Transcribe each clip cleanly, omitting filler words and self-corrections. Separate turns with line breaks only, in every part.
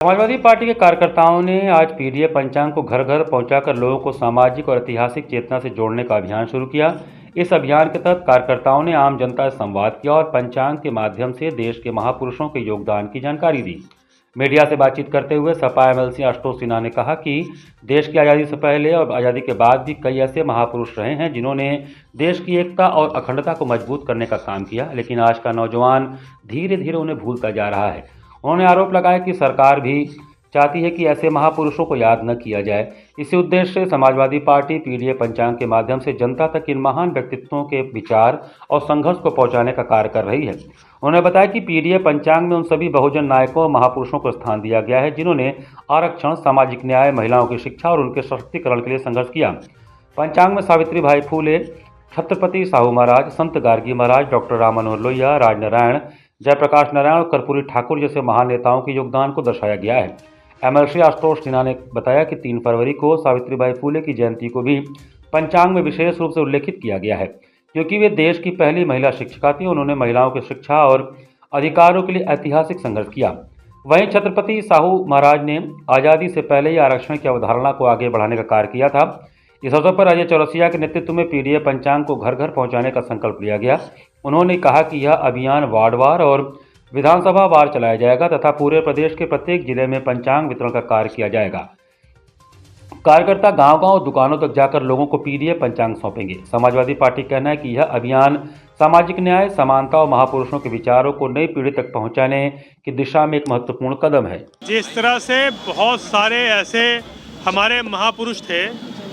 Samajwadi party के कार्यकर्ताओं ने आज पीडीए पंचांग को घर घर पहुंचाकर लोगों को सामाजिक और ऐतिहासिक चेतना से जोड़ने का अभियान शुरू किया। इस अभियान के तहत कार्यकर्ताओं ने आम जनता से संवाद किया और पंचांग के माध्यम से देश के महापुरुषों के योगदान की जानकारी दी। मीडिया से बातचीत करते हुए सपा एमएलसी आशुतोष सिन्हा ने कहा कि देश की आज़ादी से पहले और आज़ादी के बाद भी कई ऐसे महापुरुष रहे हैं जिन्होंने देश की एकता और अखंडता को मजबूत करने का काम किया, लेकिन आज का नौजवान धीरे धीरे उन्हें भूलता जा रहा है। उन्होंने आरोप लगाया कि सरकार भी चाहती है कि ऐसे महापुरुषों को याद न किया जाए। इसी उद्देश्य से समाजवादी पार्टी पीडीए पंचांग के माध्यम से जनता तक इन महान व्यक्तित्वों के विचार और संघर्ष को पहुंचाने का कार्य कर रही है। उन्होंने बताया कि पीडीए पंचांग में उन सभी बहुजन नायकों और महापुरुषों को स्थान दिया गया है जिन्होंने आरक्षण, सामाजिक न्याय, महिलाओं की शिक्षा और उनके सशक्तिकरण के लिए संघर्ष किया। पंचांग में सावित्रीबाई फूले, छत्रपति साहू महाराज, संत गार्गी महाराज, डॉक्टर राम मनोहर लोहिया, राजनारायण, जयप्रकाश नारायण और कर्पूरी ठाकुर जैसे महान नेताओं के योगदान को दर्शाया गया है। एमएलसी आशुतोष सिन्हा ने बताया कि 3 फरवरी को सावित्रीबाई फूले की जयंती को भी पंचांग में विशेष रूप से उल्लेखित किया गया है, क्योंकि वे देश की पहली महिला शिक्षिका थीं। उन्होंने महिलाओं की शिक्षा और अधिकारों के लिए ऐतिहासिक संघर्ष किया। वहीं छत्रपति साहू महाराज ने आज़ादी से पहले ही आरक्षण की अवधारणा को आगे बढ़ाने का कार्य किया था। इस अवसर पर अजय चौरसिया के नेतृत्व में पीडीए पंचांग को घर घर पहुंचाने का संकल्प लिया गया। उन्होंने कहा कि यह अभियान वार्डवार और विधानसभा वार चलाया जाएगा तथा पूरे प्रदेश के प्रत्येक जिले में पंचांग वितरण का कार्य किया जाएगा। कार्यकर्ता गांव-गांव और दुकानों तक जाकर लोगों को पीडीए पंचांग सौंपेंगे। समाजवादी पार्टी का कहना है कि यह अभियान सामाजिक न्याय, समानता और महापुरुषों के विचारों को नई पीढ़ी तक पहुंचाने की दिशा में एक महत्वपूर्ण कदम है।
जिस तरह से बहुत सारे ऐसे हमारे महापुरुष थे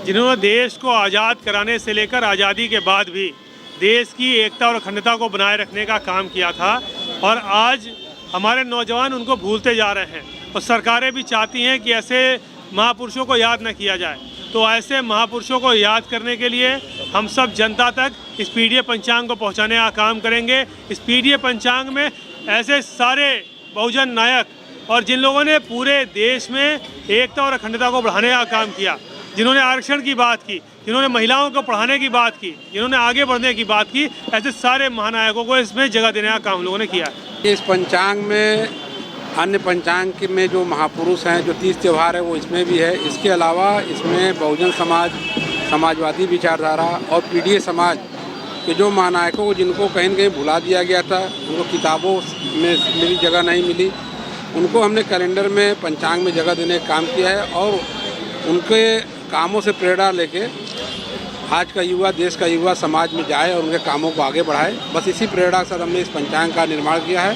जिन्होंने देश को आज़ाद कराने से लेकर आज़ादी के बाद भी देश की एकता और अखंडता को बनाए रखने का काम किया था, और आज हमारे नौजवान उनको भूलते जा रहे हैं और सरकारें भी चाहती हैं कि ऐसे महापुरुषों को याद न किया जाए। तो ऐसे महापुरुषों को याद करने के लिए हम सब जनता तक इस पीडीए पंचांग को पहुंचाने का काम करेंगे। इस पीडीए पंचांग में ऐसे सारे बहुजन नायक और जिन लोगों ने पूरे देश में एकता और अखंडता को बढ़ाने का काम किया, जिन्होंने आरक्षण की बात की, जिन्होंने महिलाओं को पढ़ाने की बात की, जिन्होंने आगे बढ़ने की बात की, ऐसे सारे महानायकों को इसमें जगह देने का काम लोगों ने किया है।
इस पंचांग में अन्य पंचांग में जो महापुरुष हैं, जो 30 त्यौहार है वो इसमें भी है। इसके अलावा इसमें बहुजन समाज, समाजवादी विचारधारा और पीडीए समाज के जो महानायकों को जिनको कहीं न कहीं भुला दिया गया था, उनको किताबों में मिली जगह नहीं मिली, उनको हमने कैलेंडर में पंचांग में जगह देने का काम किया है और उनके कामों से प्रेरणा लेके आज का युवा, देश का युवा समाज में जाए और उनके कामों को आगे बढ़ाए। बस इसी प्रेरणा के साथ हमने इस पंचांग का निर्माण किया है।